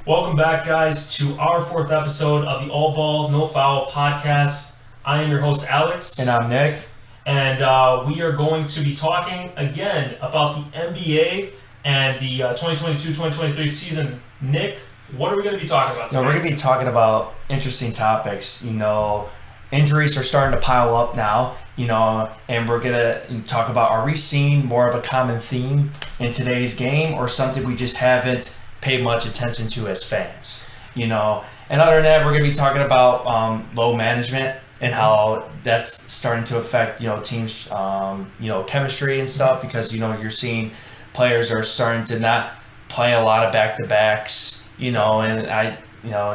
Welcome back, guys, to our fourth episode of the All Ball, No Foul podcast. I am your host, Alex. And I'm Nick. And we are going to be talking again about the NBA and the 2022-2023 season. Nick, what are we going to be talking about today? We're going to be talking about interesting topics. Injuries are starting to pile up now, and we're going to talk about, are we seeing more of a common theme in today's game or something we just haven't paid much attention to as fans? And other than that, we're going to be talking about load management and how that's starting to affect, teams, chemistry and stuff, because, you're seeing players are starting to not play a lot of back-to-backs, and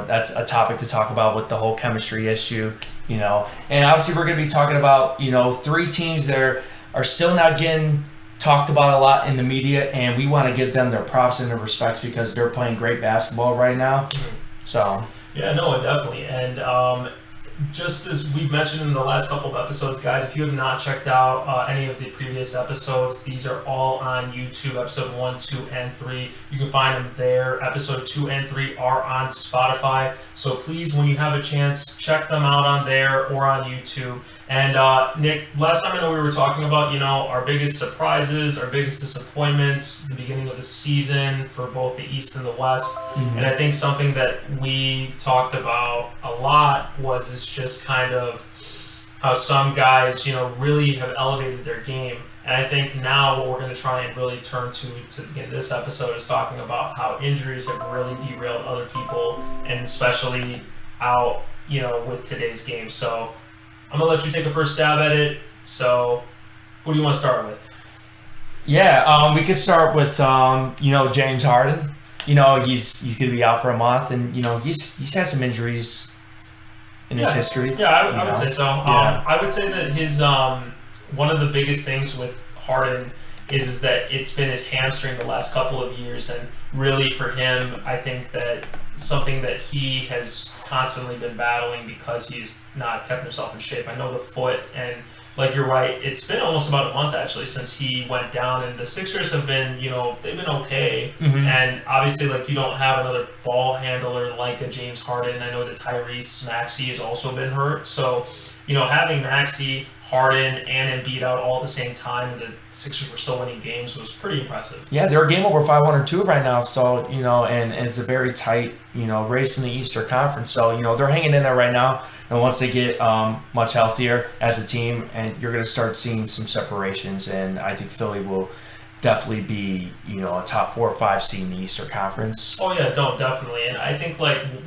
that's a topic to talk about with the whole chemistry issue, and obviously we're going to be talking about, three teams that are still not getting talked about a lot in the media, and we want to give them their props and their respects because they're playing great basketball right now. So yeah, no, definitely. And just as we've mentioned in the last couple of episodes, guys, if you have not checked out any of the previous episodes, these are all on YouTube, episode 1, 2, and 3. You can find them there. Episode 2 and 3 are on Spotify. So please, when you have a chance, check them out on there or on YouTube. And Nick, last time I know we were talking about, our biggest surprises, our biggest disappointments, the beginning of the season for both the East and the West. Mm-hmm. And I think something that we talked about a lot was it's just kind of how some guys, really have elevated their game. And I think now what we're going to try and really turn to begin this episode is talking about how injuries have really derailed other people, and especially out, with today's game. So I'm going to let you take a first stab at it. So who do you want to start with? Yeah, we could start with, James Harden. He's going to be out for a month, and, he's had some injuries in his history. Yeah, I would say so. Yeah. I would say that his one of the biggest things with Harden is that it's been his hamstring the last couple of years, and really for him, I think that something that he has constantly been battling because he's not kept himself in shape. I know the foot, and like you're right, it's been almost about a month actually since he went down, and the Sixers have been, they've been okay. Mm-hmm. And obviously, you don't have another ball handler like a James Harden. I know that Tyrese Maxey has also been hurt. So, having Maxey, Harden, and Embiid out all at the same time, and the Sixers were still winning games was pretty impressive. Yeah, they're a game over 502 right now. So, and it's a very tight, race in the Eastern Conference. So, they're hanging in there right now. And once they get much healthier as a team, and you're going to start seeing some separations, and I think Philly will definitely be, a top 4 or 5 seed in the Eastern Conference. Oh yeah, no, definitely. And I think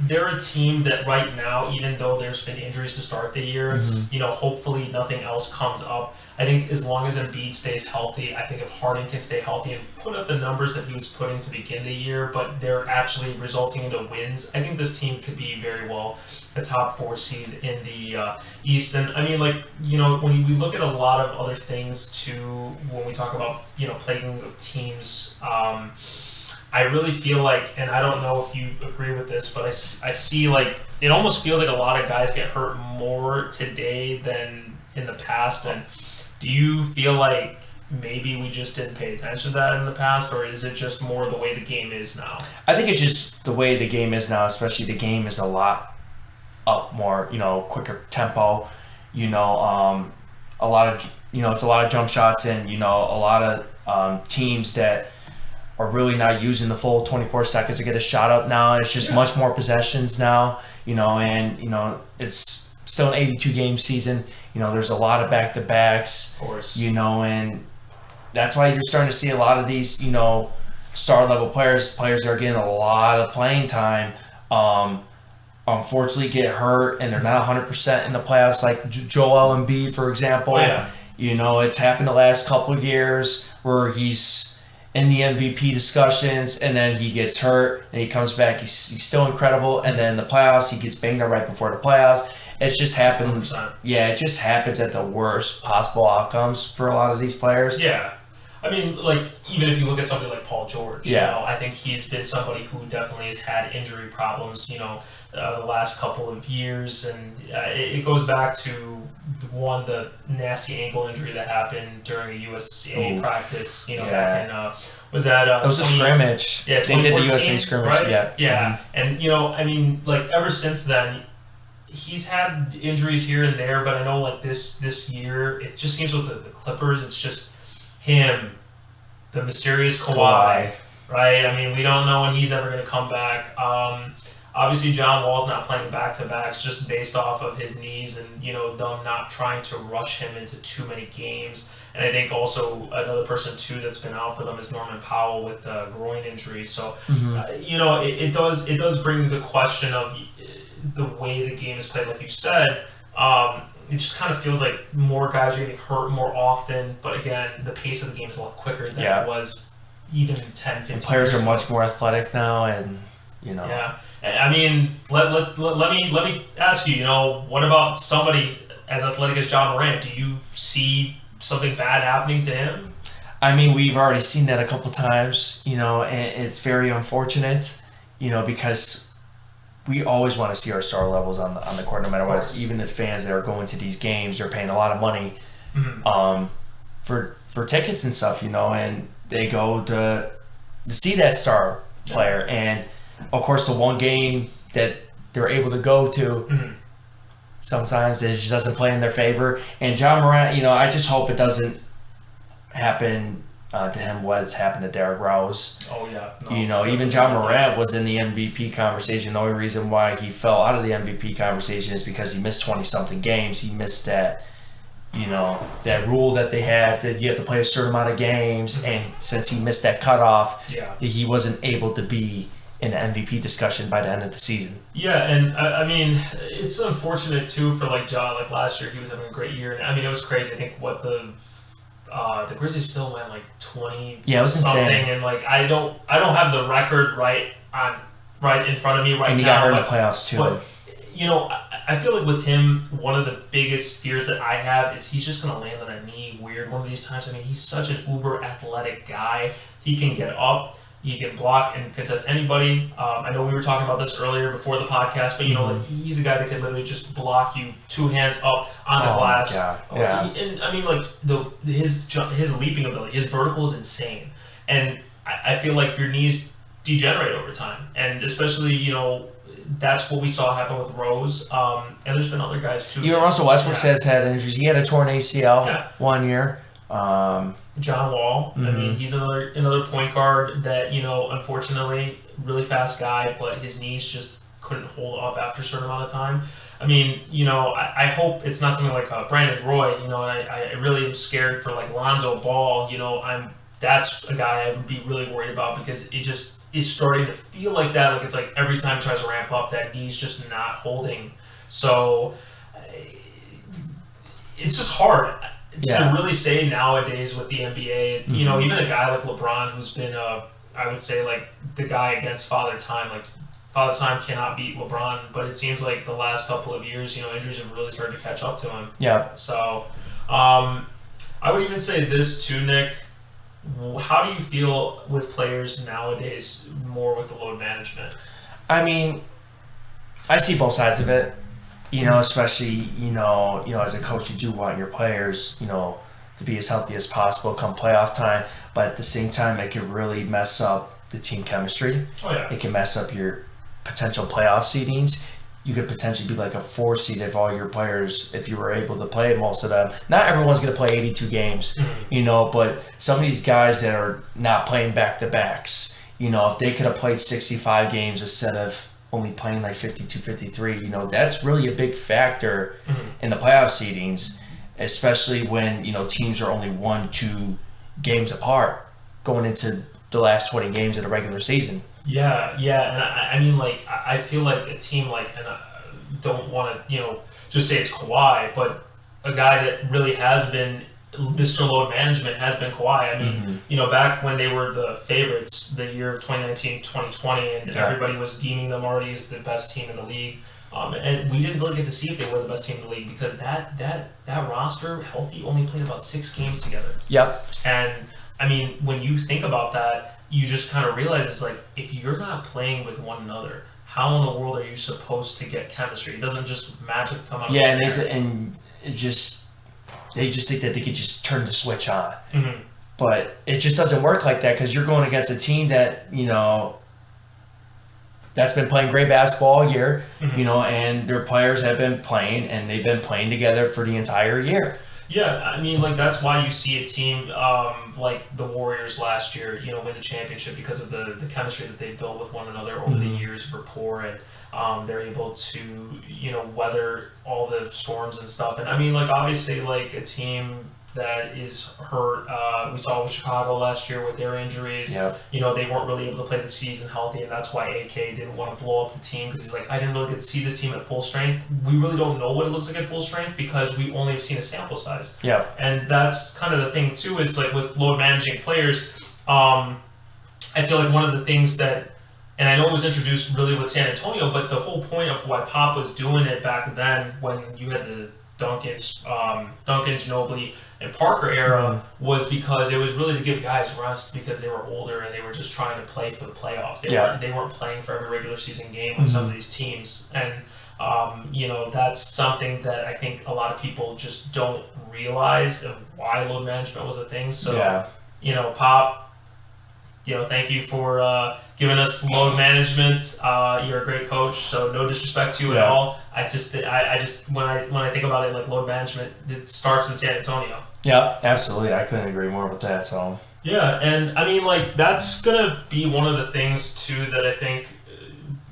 they're a team that right now, even though there's been injuries to start the year, mm-hmm. Hopefully nothing else comes up. I think as long as Embiid stays healthy, I think if Harden can stay healthy and put up the numbers that he was putting to begin the year, but they're actually resulting into wins, I think this team could be very well a top 4 seed in the East. And I mean, when we look at a lot of other things too, when we talk about, playing with teams, I really feel like, and I don't know if you agree with this, but I see it almost feels like a lot of guys get hurt more today than in the past. And do you feel like maybe we just didn't pay attention to that in the past, or is it just more the way the game is now? I think it's just the way the game is now, especially the game is a lot up more, quicker tempo, a lot of, it's a lot of jump shots, and, a lot of teams that are really not using the full 24 seconds to get a shot up now. It's just much more possessions now, and, it's still an 82-game season. There's a lot of back-to-backs, of course. And that's why you're starting to see a lot of these, star-level players that are getting a lot of playing time, unfortunately get hurt, and they're not 100% in the playoffs, like Joel Embiid, for example. Oh, yeah. It's happened the last couple of years where he's in the MVP discussions, and then he gets hurt, and he comes back. He's still incredible, and then in the playoffs, he gets banged up right before the playoffs. It's just happened. 100%. Yeah, it just happens at the worst possible outcomes for a lot of these players. Yeah. I mean, like, even if you look at somebody like Paul George, Yeah. you know, I think he's been somebody who definitely has had injury problems, you know, the last couple of years. And it goes back to, the nasty ankle injury that happened during a USA practice, you know, back in, was that... it was a scrimmage. Yeah, they did the 2014, USA scrimmage, right? yeah. Yeah, Mm-hmm. and, you know, I mean, like, ever since then, he's had injuries here and there, but I know, like, this year, it just seems with the Clippers, it's just him, the mysterious Kawhi, right? I mean, we don't know when he's ever going to come back. Obviously, John Wall's not playing back-to-backs just based off of his knees and, you know, them not trying to rush him into too many games. And I think also another person, too, that's been out for them is Norman Powell with a groin injury. So, you know, it does bring the question of the way the game is played, like you said. It just kind of feels like more guys are getting hurt more often. But again, the pace of the game is a lot quicker than it was even 10, 15 and players years are much more athletic now, and, you know. Yeah. I mean, let me ask you, you know, what about somebody as athletic as John Morant? Do you see something bad happening to him? I mean, we've already seen that a couple times, you know, and it's very unfortunate, you know, because we always want to see our star levels on the court, no matter what. Even the fans that are going to these games, they're paying a lot of money for tickets and stuff, you know, and they go to see that star player. And of course, the one game that they're able to go to, sometimes it just doesn't play in their favor. And John Morant, you know, I just hope it doesn't happen to him what has happened to Derrick Rose. Oh, yeah. No, you know, even John Morant was in the MVP conversation. The only reason why he fell out of the MVP conversation is because he missed 20-something games. He missed that, you know, that rule that they have that you have to play a certain amount of games. And since he missed that cutoff, he wasn't able to be in the MVP discussion by the end of the season. Yeah, and I mean, it's unfortunate too for like John. Like last year, he was having a great year. I mean, it was crazy. I think what the Grizzlies still went like 20. Yeah, it was something, insane. and like I don't have the record right in front of me right now. And he got hurt in the playoffs too. But you know, I feel like with him, one of the biggest fears that I have is he's just gonna land on a knee weird one of these times. I mean, he's such an uber athletic guy. He can get up. He can block and contest anybody. I know we were talking about this earlier before the podcast, but you know, like he's a guy that can literally just block you 2 hands up on the glass. Yeah. And I mean, like his leaping ability, his vertical is insane, and I feel like your knees degenerate over time, and especially you know that's what we saw happen with Rose. And there's been other guys too. Even Russell Westbrook has had injuries. He had a torn ACL 1 year. John Wall. I mean, he's another point guard that, you know, unfortunately, really fast guy, but his knees just couldn't hold up after a certain amount of time. I mean, you know, I hope it's not something like Brandon Roy, you know, and I really am scared for like Lonzo Ball, you know, that's a guy I would be really worried about because it just is starting to feel like that. Like it's like every time he tries to ramp up, that knee's just not holding. So it's just hard. To really say nowadays with the NBA, you know, even a guy like LeBron, who's been, I would say, like the guy against Father Time. Like Father Time cannot beat LeBron, but it seems like the last couple of years, you know, injuries have really started to catch up to him. Yeah. So, I would even say this too, Nick. How do you feel with players nowadays, more with the load management? I mean, I see both sides of it. You know, especially, you know, as a coach, you do want your players, you know, to be as healthy as possible come playoff time. But at the same time, it can really mess up the team chemistry. Oh, yeah. It can mess up your potential playoff seedings. You could potentially be like a 4 seed if all your players, if you were able to play most of them. Not everyone's going to play 82 games, you know, but some of these guys that are not playing back-to-backs, you know, if they could have played 65 games instead of only playing like 52, 53, you know, that's really a big factor in the playoff seedings, especially when, you know, teams are only 1-2 games apart going into the last 20 games of the regular season. Yeah, and I mean, like, I feel like a team like, and I don't want to, you know, just say it's Kawhi, but a guy that really has been Mr. Load Management has been Kawhi. I mean, you know, back when they were the favorites, the year of 2019, 2020, and everybody was deeming them already as the best team in the league. And we didn't really get to see if they were the best team in the league because that roster, healthy, only played about 6 games together. Yep. And I mean, when you think about that, you just kind of realize it's like, if you're not playing with one another, how in the world are you supposed to get chemistry? It doesn't just magically come out of Yeah, the and they just think that they could just turn the switch on. Mm-hmm. But it just doesn't work like that because you're going against a team that, that's been playing great basketball all year, Mm-hmm. And their players have been playing, and they've been playing together for the entire year. Yeah, I mean, like, that's why you see a team like the Warriors last year, win the championship because of the chemistry that they built with one another over the years of rapport, and they're able to, weather all the storms and stuff. And I mean, like, obviously, like, a team that is hurt, we saw with Chicago last year with their injuries. Yep. They weren't really able to play the season healthy, and that's why AK didn't want to blow up the team, because he's like, I didn't really get to see this team at full strength. We really don't know what it looks like at full strength because we only have seen a sample size. Yeah. And that's kind of the thing too, is like with load managing players, I feel like one of the things that, and I know it was introduced really with San Antonio, but the whole point of why Pop was doing it back then when you had the Duncan, Ginobili, and Parker era was because it was really to give guys rest because they were older and they were just trying to play for the playoffs. They weren't playing for every regular season game like some of these teams. And that's something that I think a lot of people just don't realize of why load management was a thing. So, Pop, thank you for giving us load management. You're a great coach, so no disrespect to you at all. I just when I think about it, like, load management, it starts in San Antonio. Yeah, absolutely. I couldn't agree more with that. So yeah, and I mean, like, that's gonna be one of the things too that I think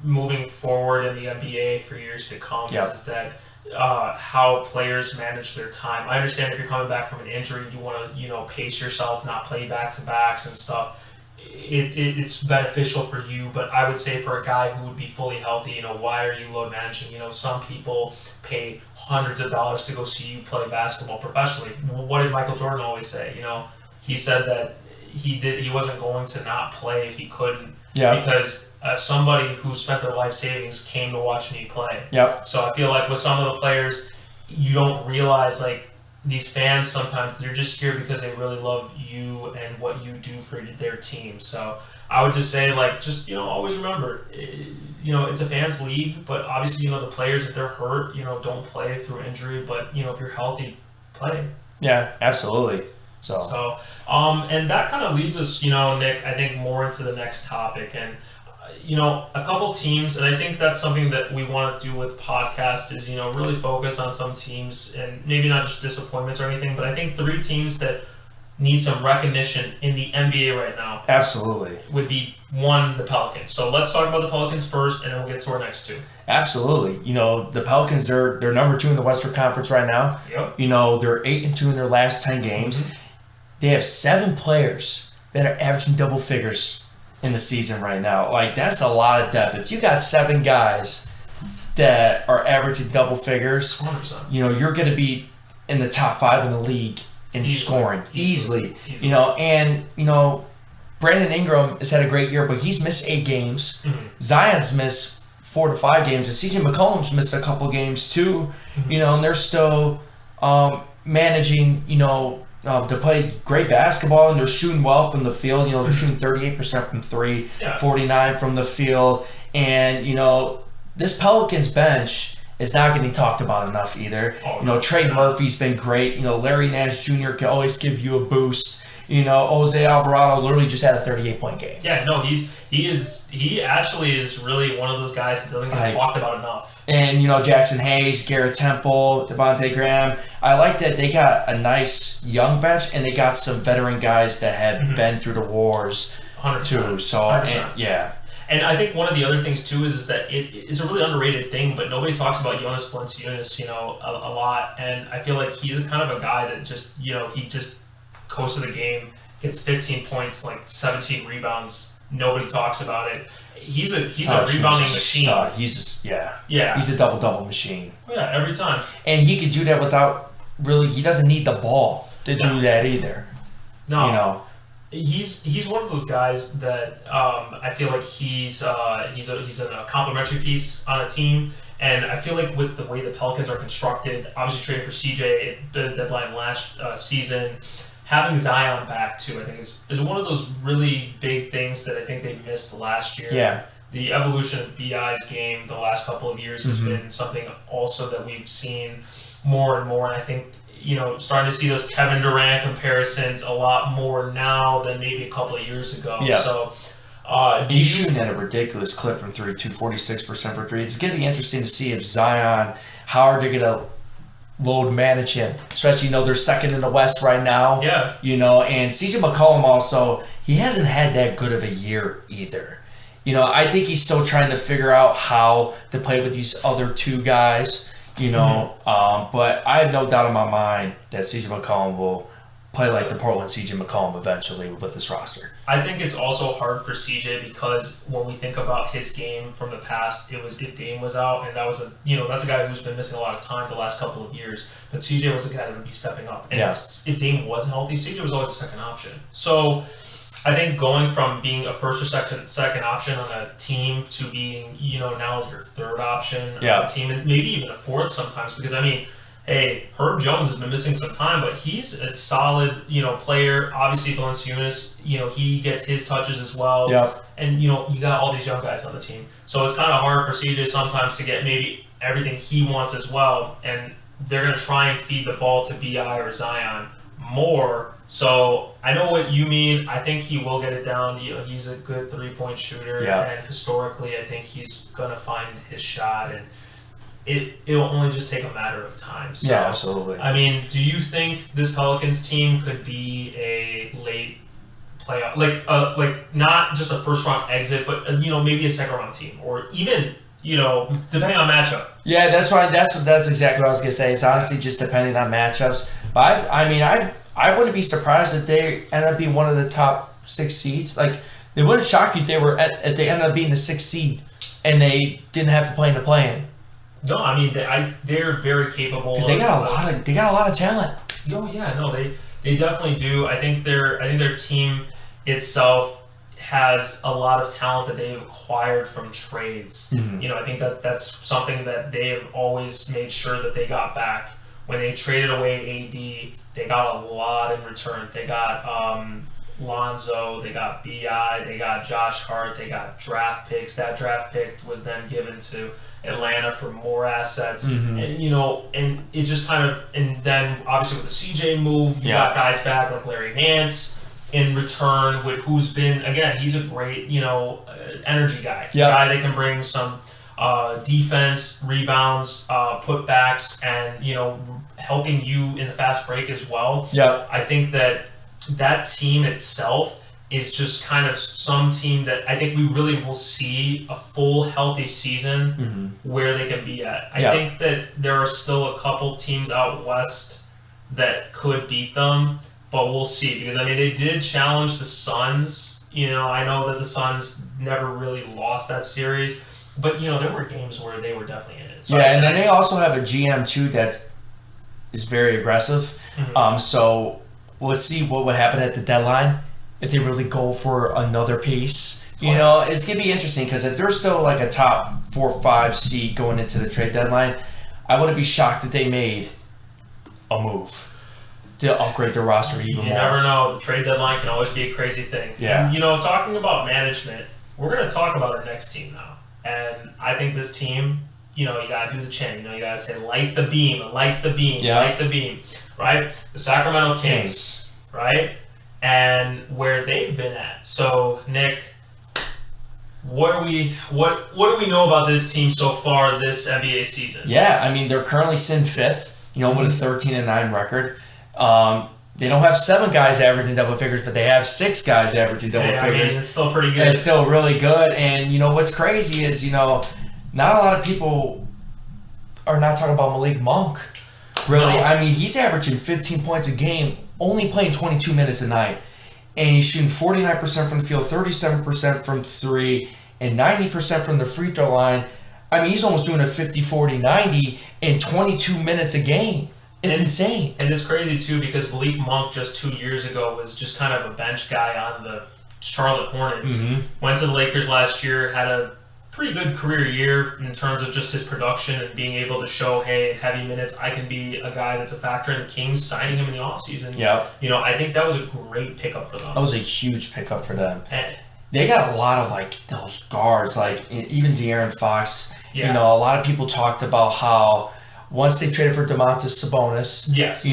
moving forward in the NBA for years to come is that how players manage their time. I understand if you're coming back from an injury, you want to pace yourself, not play back to backs and stuff. It's beneficial for you, but I would say for a guy who would be fully healthy, why are you load managing? Some people pay hundreds of dollars to go see you play basketball professionally. What did Michael Jordan always say? He said that he wasn't going to not play if he couldn't, because somebody who spent their life savings came to watch me play. Yep. So I feel like with some of the players, you don't realize, like, these fans sometimes, they're just here because they really love you and what you do for their team. So I would just say, like, just, always remember, it's a fans league, but obviously, the players, if they're hurt, don't play through injury, but, if you're healthy, play. Yeah, absolutely. So, and that kind of leads us, Nick, I think more into the next topic. And, a couple teams, and I think that's something that we want to do with podcast is, really focus on some teams and maybe not just disappointments or anything, but I think 3 teams that need some recognition in the NBA right now. Absolutely. Would be, 1, the Pelicans. So let's talk about the Pelicans first, and then we'll get to our next 2. Absolutely. The Pelicans, they're number 2 in the Western Conference right now. Yep. They're 8-2 in their last 10 games. Mm-hmm. They have 7 players that are averaging double figures in the season right now. Like, that's a lot of depth. If you got 7 guys that are averaging double figures, 100%. You're going to be in the top 5 in the league in scoring easily. And Brandon Ingram has had a great year, but he's missed 8 games. Mm-hmm. Zion's missed 4 to 5 games, and CJ McCollum's missed a couple games too. Mm-hmm. And they're still managing, to play great basketball, and they're shooting well from the field. They're shooting 38% from 3, 49 from the field. And, this Pelicans bench is not getting talked about enough either. Trey Murphy's been great. Larry Nance Jr. can always give you a boost. Jose Alvarado literally just had a 38-point game. Yeah, no, he actually is really one of those guys that doesn't get talked about enough. And, Jackson Hayes, Garrett Temple, Devontae Graham. I like that they got a nice young bench, and they got some veteran guys that have been through the wars 100%. too. So, 100%. And I think one of the other things too is that it's a really underrated thing, but nobody talks about Jonas Valanciunas, a lot. And I feel like he's kind of a guy that just, he just coast of the game, gets 15 points, like 17 rebounds. Nobody talks about it. He's a rebounding machine. He's a double machine. Yeah, every time. And he could do that without really. He doesn't need the ball to do that either. No. He's one of those guys that I feel like he's a complementary piece on a team. And I feel like with the way the Pelicans are constructed, obviously trading for CJ at the deadline last season, having Zion back too, I think is one of those really big things that I think they missed last year. Yeah. The evolution of BI's game the last couple of years has been something also that we've seen more and more, and I think, starting to see those Kevin Durant comparisons a lot more now than maybe a couple of years ago. Yeah. So he's shooting at a ridiculous clip from three, 246% for three. It's going to be interesting to see if Zion, how are they going to load manage him, especially, they're second in the West right now. Yeah. And CJ McCollum also, he hasn't had that good of a year either. I think he's still trying to figure out how to play with these other two guys, but I have no doubt in my mind that CJ McCollum will play like the Portland CJ McCollum eventually with this roster. I think it's also hard for CJ because when we think about his game from the past, it was if Dame was out, and that was that's a guy who's been missing a lot of time the last couple of years. But CJ was the guy that would be stepping up, and if Dame was healthy, CJ was always the second option. So I think going from being a first or second option on a team to being now your third option on a team, and maybe even a fourth sometimes, because hey, Herb Jones has been missing some time, but he's a solid, player. Obviously, Valanciunas, he gets his touches as well. Yep. And, you got all these young guys on the team. So it's kind of hard for CJ sometimes to get maybe everything he wants as well. And they're going to try and feed the ball to BI or Zion more. So I know what you mean. I think he will get it down. He's a good three-point shooter. Yeah. And historically, I think he's going to find his shot. And it'll only just take a matter of time. So, yeah, absolutely. I mean, do you think this Pelicans team could be a late playoff, like not just a first round exit, but maybe a second round team, or even depending on matchup? Yeah, that's right. That's exactly what I was gonna say. It's honestly just depending on matchups. But I wouldn't be surprised if they end up being one of the top 6 seeds. Like, it wouldn't shock me if they ended up being the 6th seed and they didn't have to play in the play-in. No, I mean they're very capable. Because they got a lot of talent. Oh yeah, no, they definitely do. I think their team itself has a lot of talent that they've acquired from trades. Mm-hmm. I think that's something that they have always made sure that they got back. When they traded away AD, they got a lot in return. They got Lonzo, they got BI, they got Josh Hart, they got draft picks. That draft pick was then given to Atlanta for more assets, and and it just kind of, and then obviously with the CJ move, you got guys back like Larry Nance in return, who's been, again, he's a great energy guy, guy that can bring some defense, rebounds, putbacks, and helping you in the fast break as well. Yeah, I think that team itself is just kind of some team that I think we really will see a full healthy season where they can be at. I think that there are still a couple teams out west that could beat them, but we'll see, because they did challenge the Suns. I know that the Suns never really lost that series, but there were games where they were definitely in it. So and then they also have a GM too that is very aggressive. So let's see what would happen at the deadline. If they really go for another piece, it's going to be interesting, because if they're still like a top 4 or 5 seed going into the trade deadline, I wouldn't be shocked if they made a move to upgrade their roster even more. You never know. The trade deadline can always be a crazy thing. Yeah. And, talking about management, we're going to talk about our next team now. And I think this team, you got to do the chant. You got to say, light the beam, light the beam, light the beam, right? The Sacramento Kings, right? And where they've been at. So, Nick, what do we know about this team so far this NBA season? Yeah, they're currently sitting 5th, with a 13-9 record. They don't have 7 guys averaging double figures, but they have 6 guys averaging double figures. It's still pretty good. It's still really good. And what's crazy is not a lot of people are not talking about Malik Monk. Really, No. He's averaging 15 points a game, only playing 22 minutes a night, and he's shooting 49% from the field, 37% from 3, and 90% from the free throw line. He's almost doing a 50-40-90 in 22 minutes a game. It's insane. And it's crazy, too, because Malik Monk just 2 years ago was just kind of a bench guy on the Charlotte Hornets. Went to the Lakers last year, had a pretty good career year in terms of just his production and being able to show, hey, in heavy minutes, I can be a guy that's a factor in the Kings, signing him in the offseason. Yeah. I think that was a great pickup for them. That was a huge pickup for them. And, they got a lot of, like, those guards, like, even De'Aaron Fox. yeah. A lot of people talked about how once they traded for Domantas Sabonis, yes.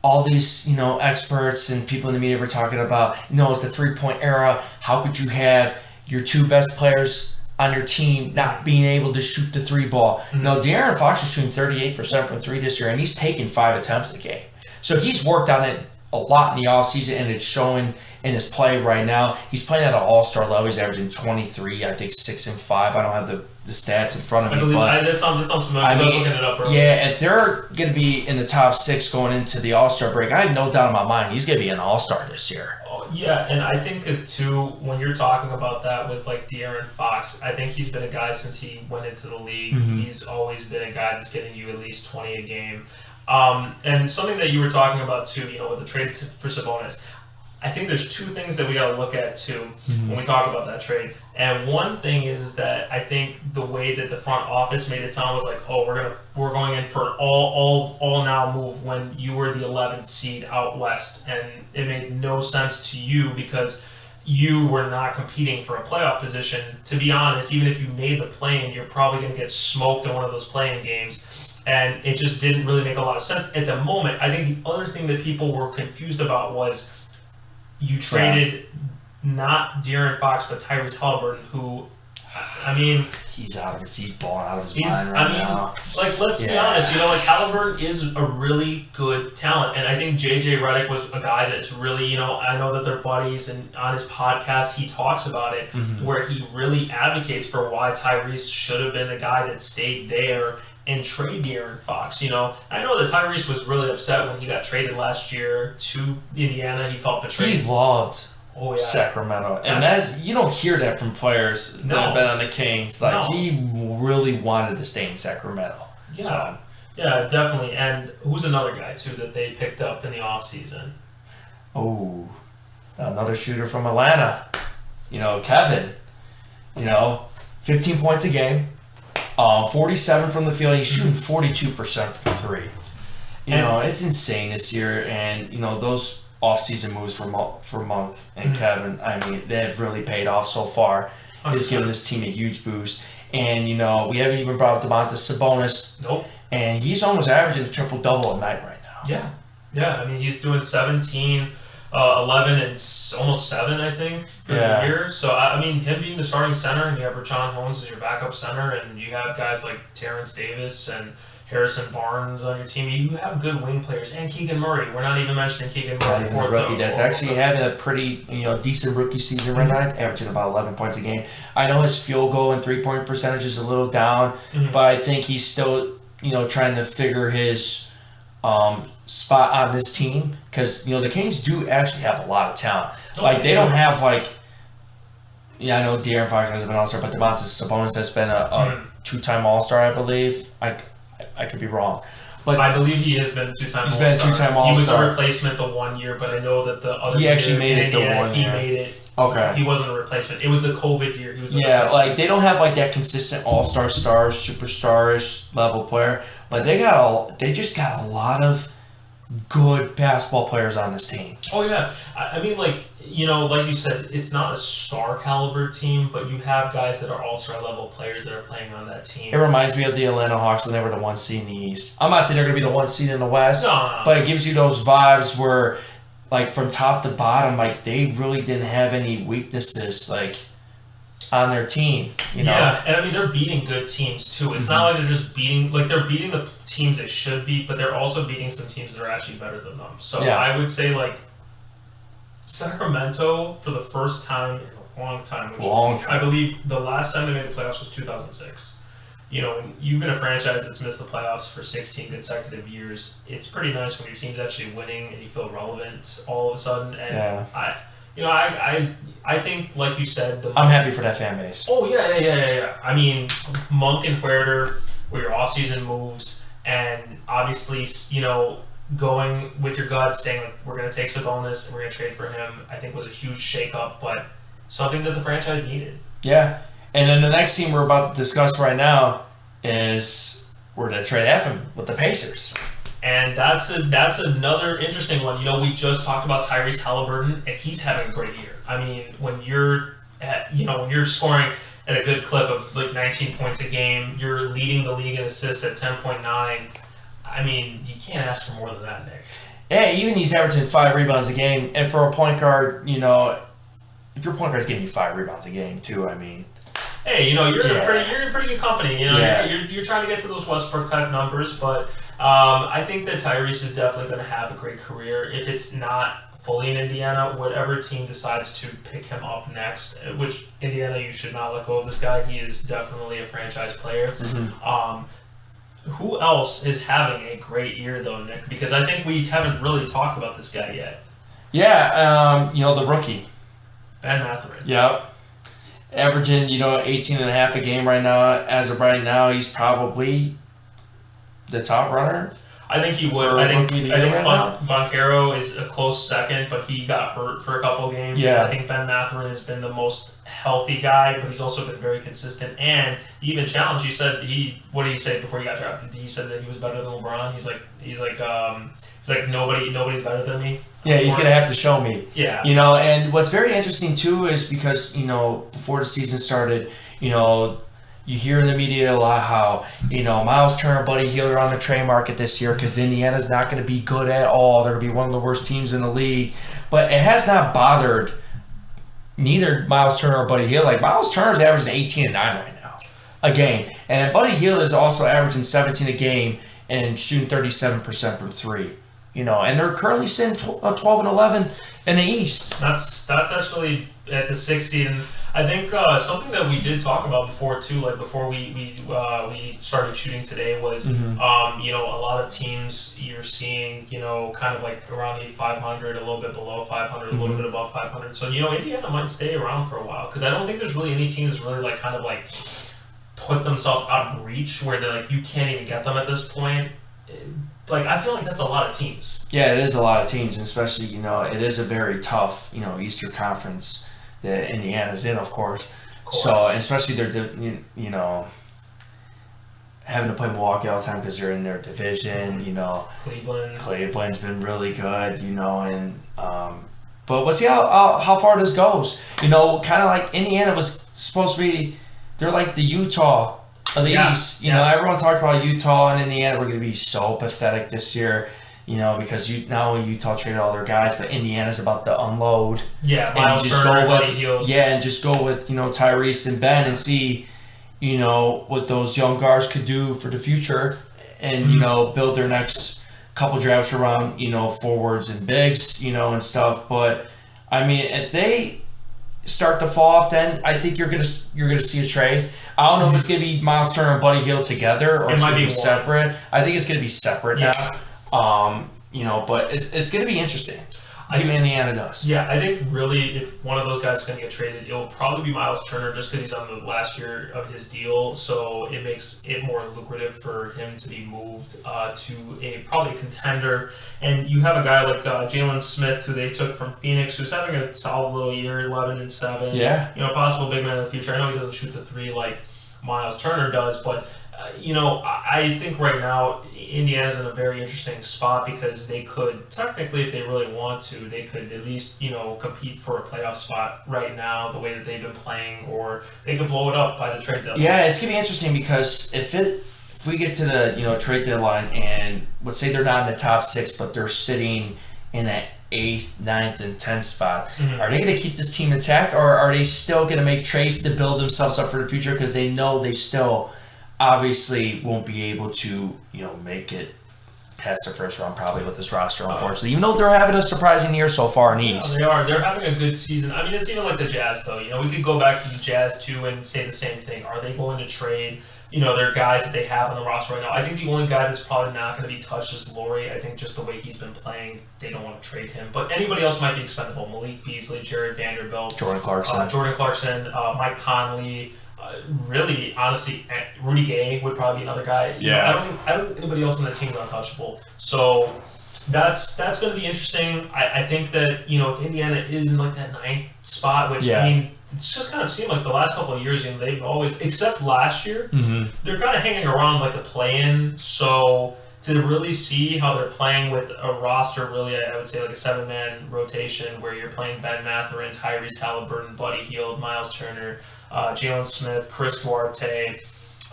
all these, experts and people in the media were talking about, it's the three-point era. How could you have your two best players on your team not being able to shoot the three ball? Mm-hmm. De'Aaron Fox is shooting 38% from three this year, and he's taking 5 attempts a game. So he's worked on it a lot in the offseason, and it's showing in his play right now. He's playing at an all-star level. He's averaging 23, I think 6 and 5. I don't have the stats in front of me. This sounds familiar. I was looking it up earlier. Yeah, if they're going to be in the top 6 going into the all-star break, I have no doubt in my mind he's going to be an all-star this year. Oh, yeah, and I think too, when you're talking about that with like De'Aaron Fox, I think he's been a guy since he went into the league. Mm-hmm. He's always been a guy that's getting you at least 20 a game. And something that you were talking about too, with the trade for Sabonis, I think there's 2 things that we got to look at too when we talk about that trade. And one thing is that I think the way that the front office made it sound was like, oh, we're going in for an all now move when you were the 11th seed out west, and it made no sense to you because you were not competing for a playoff position. To be honest, even if you made the play-in, you're probably going to get smoked in one of those play-in games. And it just didn't really make a lot of sense at the moment. I think the other thing that people were confused about was you traded not De'Aaron Fox, but Tyrese Haliburton, who, he's balling out of his mind right now. Let's be honest, Haliburton is a really good talent, and I think JJ Redick was a guy that's really, I know that they're buddies, and on his podcast he talks about it, where he really advocates for why Tyrese should have been the guy that stayed there and trade De'Aaron Fox. I know that Tyrese was really upset when he got traded last year to Indiana. He felt betrayed. He loved Sacramento, and that you don't hear that from players that have been on the Kings. He really wanted to stay in Sacramento. Yeah, yeah, definitely. And who's another guy too that they picked up in the offseason? Oh, another shooter from Atlanta. Kevin. 15 points a game. 47 from the field. He's shooting 42% from three. It's insane this year, and those off-season moves for Monk and Kevin, they have really paid off so far. 100%. It's given this team a huge boost, and we haven't even brought up Domantas Sabonis. Nope. And he's almost averaging a triple-double a night right now. Yeah. He's doing 17. 11 and almost 7, I think, for the year. So, him being the starting center, and you have Rashawn Holmes as your backup center, and you have guys like Terrence Davis and Harrison Barnes on your team. You have good wing players. And Keegan Murray. We're not even mentioning Keegan Murray. The rookie that's actually having a pretty decent rookie season right now, averaging about 11 points a game. I know his field goal and three-point percentage is a little down, but I think he's still trying to figure his spot on this team, because the Kings do actually have a lot of talent. They don't have I know De'Aaron Fox hasn't been all-star, but Domantas Sabonis has been a 2-time all-star, I believe. I could be wrong, but I believe he has been 2-time all-star. He's been a 2-time all-star. He was a replacement the 1 year, but I know that the other he actually made it the 1 year. He made it. Okay. He wasn't a replacement. It was the COVID year. He was the replacement. They don't have that consistent all-star stars, superstar-ish level player, but they just got a lot of good basketball players on this team. Oh yeah, like you said, it's not a star caliber team, but you have guys that are all-star level players that are playing on that team. It reminds me of the Atlanta Hawks when they were the 1 seed in the East. I'm not saying they're going to be the 1 seed in the West, but it gives you those vibes where, from top to bottom, they really didn't have any weaknesses, on their team, Yeah, and they're beating good teams too. It's not like they're just beating, they're beating the teams they should beat, but they're also beating some teams that are actually better than them. So I would say Sacramento, for the first time in a long time, I believe the last time they made the playoffs was 2006. You've been a franchise that's missed the playoffs for 16 consecutive years. It's pretty nice when your team's actually winning and you feel relevant all of a sudden. And I think, like you said, I'm happy for that fan base. Oh yeah. Monk and Huerter were your off-season moves, and obviously, going with your gut, saying we're going to take Sabonis and we're going to trade for him, I think was a huge shakeup, but something that the franchise needed. Yeah, And then the next team we're about to discuss right now is where that trade happened with the Pacers. And that's another interesting one. You know, we just talked about Tyrese Halliburton, and he's having a great year. I mean, when you're scoring at a good clip of like 19 points a game, you're leading the league in assists at 10.9. I mean, you can't ask for more than that, Nick. Yeah, even he's averaging 5 rebounds a game, and for a point guard, you know, if your point guard's giving you 5 rebounds a game too, I mean. Hey, you know, you're in pretty good company. You know, you're trying to get to those Westbrook type numbers, but I think that Tyrese is definitely going to have a great career. If it's not fully in Indiana, whatever team decides to pick him up next, which Indiana, you should not let go of this guy. He is definitely a franchise player. Mm-hmm. Who else is having a great year though, Nick? Because I think we haven't really talked about this guy yet. Yeah, you know, the rookie. Ben Mathurin. Yep. Averaging, 18 and a half a game right now. As of right now, he's probably the top runner. I think he would. I think Banchero is a close second, but he got hurt for a couple games. Yeah. I think Ben Mathurin has been the most healthy guy, but he's also been very consistent. And he even challenged. He said what did he say before he got drafted? He said that he was better than LeBron. He's like nobody's better than me. Yeah, he's gonna have to show me. Yeah. And what's very interesting too is because before the season started, you hear in the media a lot how, Miles Turner, Buddy Hield are on the trade market this year because Indiana's not going to be good at all. They're going to be one of the worst teams in the league. But it has not bothered neither Miles Turner or Buddy Hield. Like, Miles Turner's averaging 18 and 9 right now a game. And Buddy Hield is also averaging 17 a game and shooting 37% from 3. And they're currently sitting 12 and 11 in the East. That's actually at the 6th seed. And I think something that we did talk about before too, like before we started shooting today, was Mm-hmm. a lot of teams you're seeing kind of like around 500, a little bit below 500, Mm-hmm. a little bit above 500. So Indiana might stay around for a while because I don't think there's really any teams really like kind of like put themselves out of reach where they're like you can't even get them at this point. Like, I feel like that's a lot of teams. Yeah, it is a lot of teams, and especially, it is a very tough, Eastern Conference that Indiana's in, of course. So, especially they're, having to play Milwaukee all the time because they're in their division, Cleveland's been really good, and but we'll see how far this goes. Kind of like Indiana was supposed to be, they're like the Utah of the East. Everyone talked about Utah and Indiana were going to be so pathetic this year, because not only Utah traded all their guys, but Indiana's about to unload. Yeah, Miles Turner, Buddy Hield. Yeah, and just go with, Tyrese and Ben and see, what those young guards could do for the future and, build their next couple drafts around, forwards and bigs, and stuff. But, I mean, if they start to fall off, then I think you're gonna see a trade. I don't know if it's gonna be Miles Turner and Buddy Hield together or it's gonna be separate. I think it's gonna be separate now. But it's gonna be interesting. See what Indiana does. Yeah, I think really if one of those guys is going to get traded, it will probably be Miles Turner just because he's on the last year of his deal. So it makes it more lucrative for him to be moved to probably a contender. And you have a guy like Jalen Smith, who they took from Phoenix, who's having a solid little year, 11 and 7. Yeah. Possible big man in the future. I know he doesn't shoot the 3 like Miles Turner does, but I think right now Indiana's in a very interesting spot because they could technically, if they really want to, they could at least compete for a playoff spot right now the way that they've been playing, or they could blow it up by the trade deadline. Yeah, it's gonna be interesting because if we get to the trade deadline and let's say they're not in the top 6, but they're sitting in that 8th, 9th, and 10th spot. Mm-hmm. Are they going to keep this team intact, or are they still going to make trades to build themselves up for the future because they know they still obviously won't be able to, make it past the first round probably with this roster, unfortunately. Even though they're having a surprising year so far in East. They are. They're having a good season. I mean, it's even like the Jazz, though. We could go back to the Jazz, too, and say the same thing. Are they going to trade, their guys that they have on the roster right now? I think the only guy that's probably not going to be touched is Laurie. I think just the way he's been playing, they don't want to trade him. But anybody else might be expendable. Malik Beasley, Jared Vanderbilt. Jordan Clarkson. Mike Conley. Really, honestly, Rudy Gay would probably be another guy. Yeah. I don't think anybody else on the team's untouchable. So that's going to be interesting. I think that if Indiana is in like that 9th spot, which I mean it's just kind of seemed like the last couple of years, they've always, except last year, they're kind of hanging around like the play-in. So to really see how they're playing with a roster, really, I would say like a 7-man rotation where you're playing Ben Mathurin, Tyrese Halliburton, Buddy Hield, Miles Turner, Jalen Smith, Chris Duarte,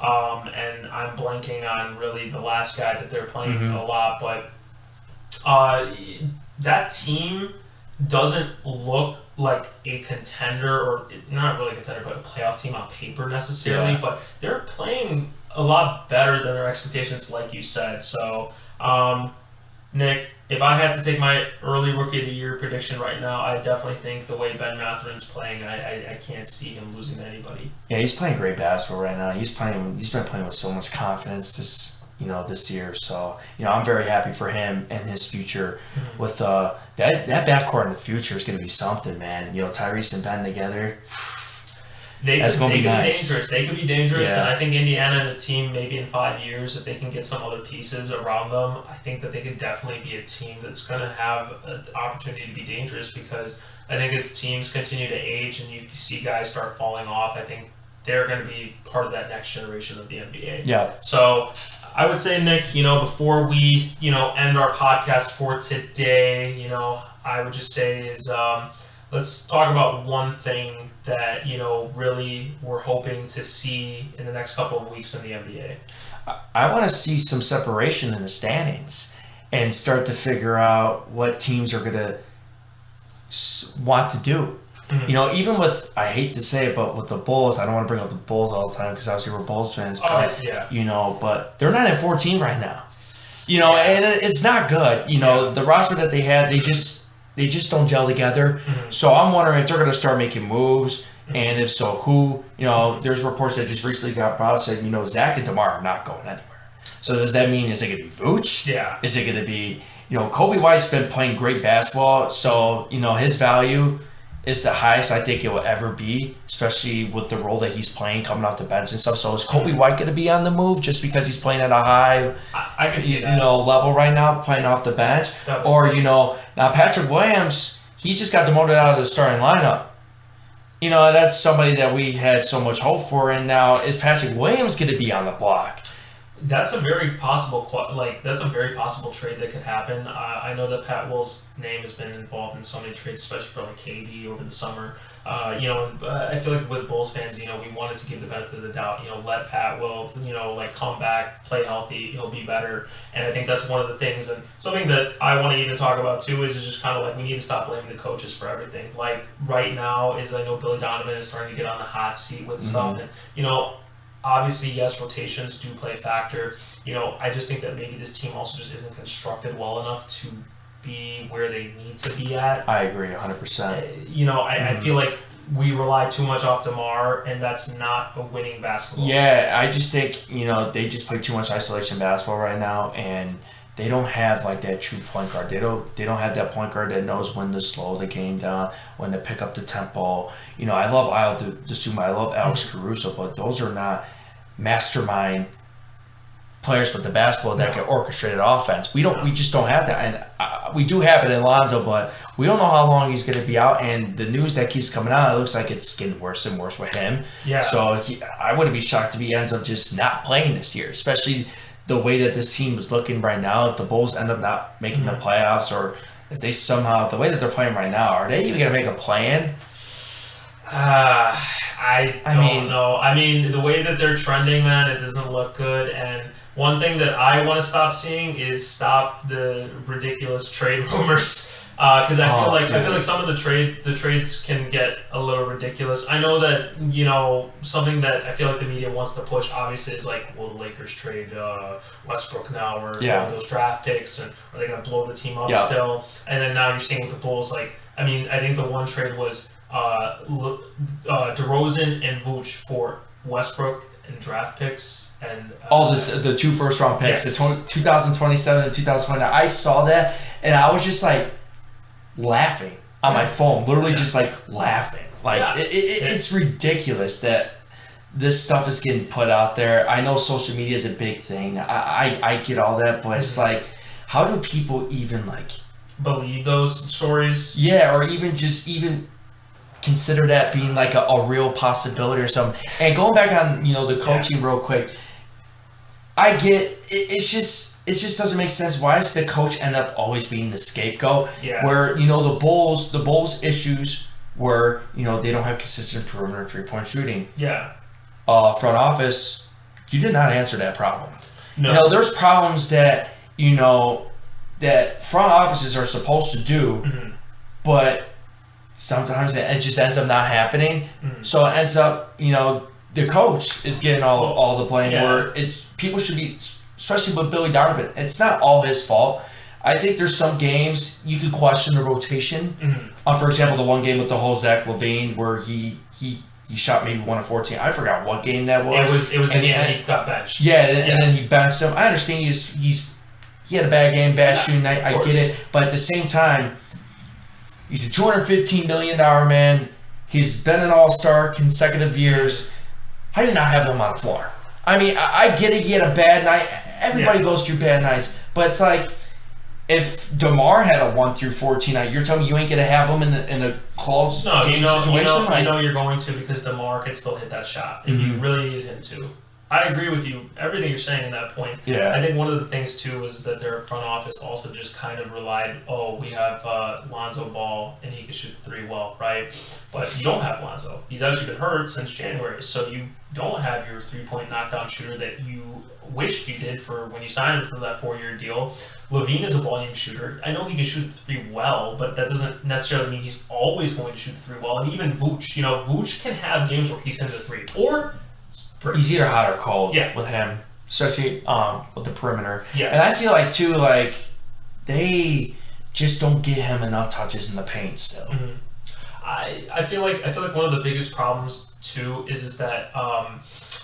and I'm blanking on really the last guy that they're playing a lot, but that team doesn't look like a contender, or not really a contender, but a playoff team on paper necessarily, but they're playing a lot better than their expectations, like you said. So, Nick, if I had to take my early Rookie of the Year prediction right now, I definitely think the way Ben Matherin's playing, I can't see him losing to anybody. Yeah, he's playing great basketball right now. He's been playing with so much confidence this year. So, I'm very happy for him and his future. With that backcourt in the future is going to be something, man. Tyrese and Ben together. That's going to be nice. Dangerous. They could be dangerous, and I think Indiana and the team, maybe in 5 years, if they can get some other pieces around them, I think that they could definitely be a team that's going to have an opportunity to be dangerous, because I think as teams continue to age and you see guys start falling off, I think they're going to be part of that next generation of the NBA. Yeah. So I would say, Nick, before we, end our podcast for today, I would just say is let's talk about one thing that, really we're hoping to see in the next couple of weeks in the NBA. I want to see some separation in the standings and start to figure out what teams are going to want to do. Even with, I hate to say it, but with the Bulls, I don't want to bring up the Bulls all the time because obviously we're Bulls fans. But they're not at 14 right now. And it's not good. The roster that they had, they just don't gel together. So I'm wondering if they're going to start making moves, and if so, who? There's reports that just recently got brought up said, Zach and DeMar are not going anywhere. So does that mean, is it going to be Vooch? Yeah. Is it going to be, Kobe White's been playing great basketball, so, his value is the highest I think it will ever be, especially with the role that he's playing coming off the bench and stuff. So is Kobe White going to be on the move just because he's playing at a high I can see that. Level right now, playing off the bench? Or, now Patrick Williams, he just got demoted out of the starting lineup. That's somebody that we had so much hope for, and now is Patrick Williams going to be on the block? That's a very possible trade that could happen. I know that Pat Will's name has been involved in so many trades, especially for KD over the summer. I feel like with Bulls fans, we wanted to give the benefit of the doubt. Let Pat Will, come back, play healthy, he'll be better. And I think that's one of the things, and something that I want to even talk about too is just kind of we need to stop blaming the coaches for everything. Right now, I know Billy Donovan is starting to get on the hot seat with stuff, and obviously, yes, rotations do play a factor. I just think that maybe this team also just isn't constructed well enough to be where they need to be at. I agree 100%. I feel like we rely too much off DeMar, and that's not a winning basketball. Yeah, I just think, they just play too much isolation basketball right now, and they don't have that true point guard. They don't have that point guard that knows when to slow the game down, when to pick up the tempo. I love Ayo Dosunmu, I love Alex Caruso, but those are not mastermind players with the basketball that can orchestrate an offense. We just don't have that, and we do have it in Lonzo, but we don't know how long he's going to be out. And the news that keeps coming out, it looks like it's getting worse and worse with him. Yeah. So I wouldn't be shocked if he ends up just not playing this year, especially the way that this team is looking right now. If the Bulls end up not making the playoffs, or if they somehow, the way that they're playing right now, are they even going to make a plan? I don't know. I mean, the way that they're trending, man, it doesn't look good. And one thing that I want to stop seeing is stop the ridiculous trade rumors. Because I feel like some of the trades can get a little ridiculous. I know that something that I feel like the media wants to push obviously is will the Lakers trade Westbrook now, or those draft picks, and are they going to blow the team up still? And then now you're seeing with the Bulls, I think the one trade was DeRozan and Vooch for Westbrook and draft picks, and the 2 first-round picks, yes. The 2027 and 2029. I saw that, and I was just laughing on my phone, literally just laughing. It's ridiculous that this stuff is getting put out there. I know social media is a big thing. I get all that, but it's how do people even believe those stories? Yeah, or even consider that being like a real possibility or something. And going back on, the coaching real quick, I get it just doesn't make sense. Why does the coach end up always being the scapegoat? Yeah. Where, the Bulls issues were, they don't have consistent perimeter 3-point shooting. Yeah. Front office, you did not answer that problem. No. There's problems that, that front offices are supposed to do, but sometimes it just ends up not happening. So it ends up, the coach is getting all the blame. Where people should be, especially with Billy Donovan, it's not all his fault. I think there's some games you could question the rotation. For example, the one game with the whole Zach LaVine where he shot maybe 1 of 14. I forgot what game that was. It was in the end he got benched. Yeah, and then he benched him. I understand he had a bad game, bad shooting night. I get it, but at the same time, he's a $215 million man. He's been an all-star consecutive years. I did not have him on the floor. I mean, I get it. He had a bad night. Everybody goes through bad nights, but it's like if DeMar had a 1 through 14 night, you're telling me you ain't gonna have him in a close game situation? I know you're going to, because DeMar could still hit that shot if you really needed him to. I agree with you. Everything you're saying in that point. Yeah. I think one of the things too was that their front office also just kind of relied, we have Lonzo Ball and he can shoot the three well, right? But you don't have Lonzo. He's actually been hurt since January, so you don't have your 3-point knockdown shooter that you wished you did for when you signed him for that 4-year deal. LaVine is a volume shooter. I know he can shoot the three well, but that doesn't necessarily mean he's always going to shoot the three well. And even Vooch, Vooch can have games where he's hitting the three, or he's either hot or cold with him, especially with the perimeter. Yes. And I feel like too, like they just don't get him enough touches in the paint still. I feel like one of the biggest problems too is that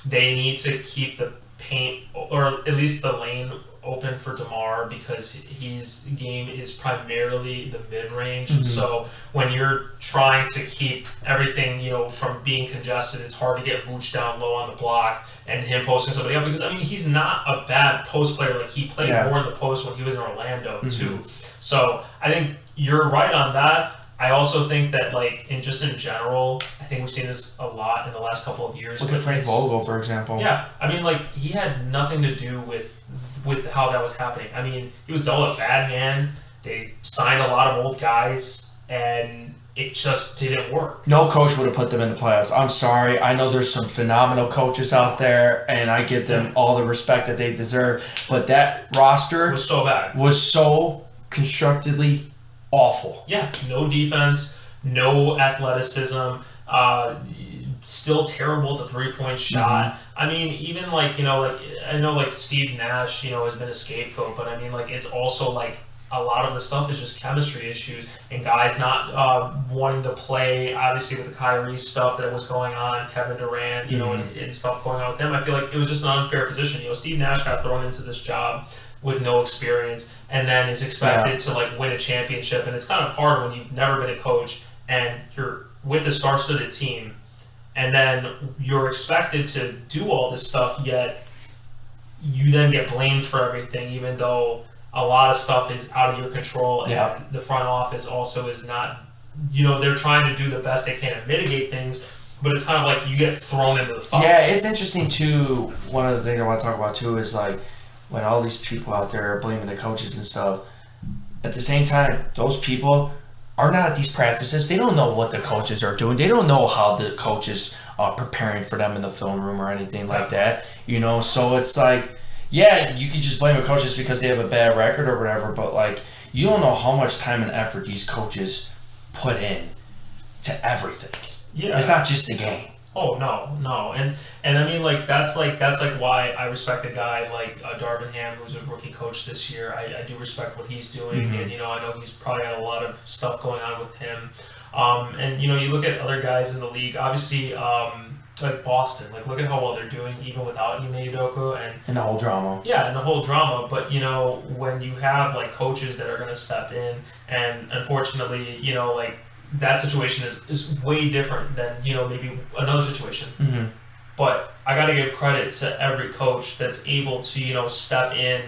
they need to keep the paint, or at least the lane, open for DeMar, because his game is primarily the mid-range. So when you're trying to keep everything, from being congested, it's hard to get Vooch down low on the block and him posting somebody up, because he's not a bad post player. Like, he played more in the post when he was in Orlando too. So I think you're right on that. I also think that, in general, I think we've seen this a lot in the last couple of years. Look at Frank Vogel, for example. Yeah, he had nothing to do with how that was happening. He was dealt a bad hand. They signed a lot of old guys, and it just didn't work. No coach would have put them in the playoffs. I'm sorry. I know there's some phenomenal coaches out there, and I give them all the respect that they deserve. But that roster was so bad. Was so constructively awful. Yeah, no defense, no athleticism, still terrible at the 3-point shot. Even I know Steve Nash, has been a scapegoat, but it's also a lot of the stuff is just chemistry issues and guys not wanting to play. Obviously, with the Kyrie stuff that was going on, Kevin Durant, and stuff going on with him, I feel like it was just an unfair position. Steve Nash got thrown into this job with no experience, and then is expected to win a championship, and it's kind of hard when you've never been a coach and you're with the star-studded team, and then you're expected to do all this stuff, yet you then get blamed for everything, even though a lot of stuff is out of your control, and the front office also is not, they're trying to do the best they can to mitigate things, but it's kind of you get thrown into the fire. Yeah, it's interesting too. One of the things I want to talk about too is when all these people out there are blaming the coaches and stuff, at the same time, those people are not at these practices. They don't know what the coaches are doing. They don't know how the coaches are preparing for them in the film room or anything like that. So it's you can just blame a coach just because they have a bad record or whatever, but you don't know how much time and effort these coaches put in to everything. Yeah. It's not just the game. Oh, no. And that's why I respect a guy like Darvin Ham, who's a rookie coach this year. I do respect what he's doing, and I know he's probably got a lot of stuff going on with him. And you look at other guys in the league, obviously, like Boston. Look at how well they're doing even without Ime Udoka and the whole drama. Yeah, and the whole drama. But when you have coaches that are going to step in, and unfortunately, that situation is way different than maybe another situation. But I got to give credit to every coach that's able to step in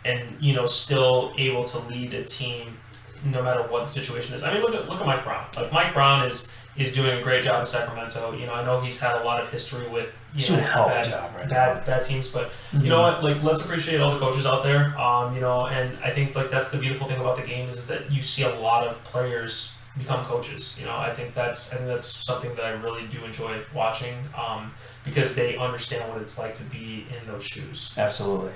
and still able to lead a team no matter what the situation is. Look at Mike Brown. Mike Brown is He's doing a great job in Sacramento. You know, I know he's had a lot of history with bad teams, but you know what? Like, let's appreciate all the coaches out there. You know, and I think like that's the beautiful thing about the game is that you see a lot of players become coaches. You know, I think that's something that I really do enjoy watching because they understand what it's like to be in those shoes. Absolutely.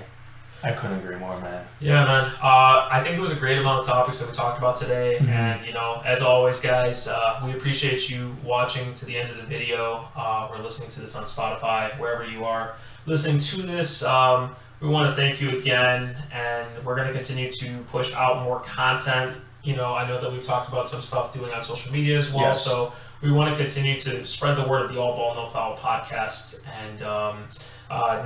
I couldn't agree more, man. Yeah, man. I think it was a great amount of topics that we talked about today. And, you know, as always, guys, we appreciate you watching to the end of the video or listening to this on Spotify, wherever you are listening to this. We want to thank you again, and we're going to continue to push out more content. You know, I know that we've talked about some stuff doing on social media as well, so we want to continue to spread the word of the All Ball No Foul podcast. And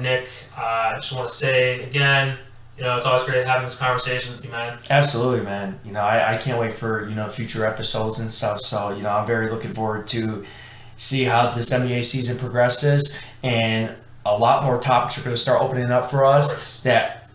Nick, I just want to say again, you know, it's always great having this conversation with you, man. Absolutely, man. You know, I can't wait for, you know, future episodes and stuff. So, you know, I'm very looking forward to see how this NBA season progresses, and a lot more topics are going to start opening up for us that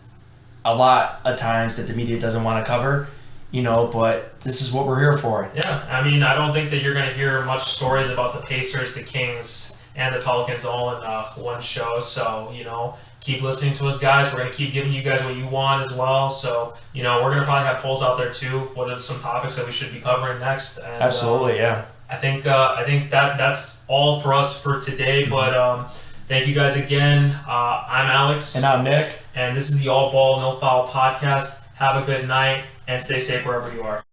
a lot of times that the media doesn't want to cover. You know, but this is what we're here for. Yeah, I mean, I don't think that you're going to hear much stories about the Pacers, the Kings, and the Pelicans all in one show. So, you know, keep listening to us, guys. We're going to keep giving you guys what you want as well. So, you know, we're going to probably have polls out there too. What are some topics that we should be covering next? And, absolutely, yeah. I think that's all for us for today. But thank you guys again. I'm Alex. And I'm Nick. And this is the All Ball No Foul podcast. Have a good night and stay safe wherever you are.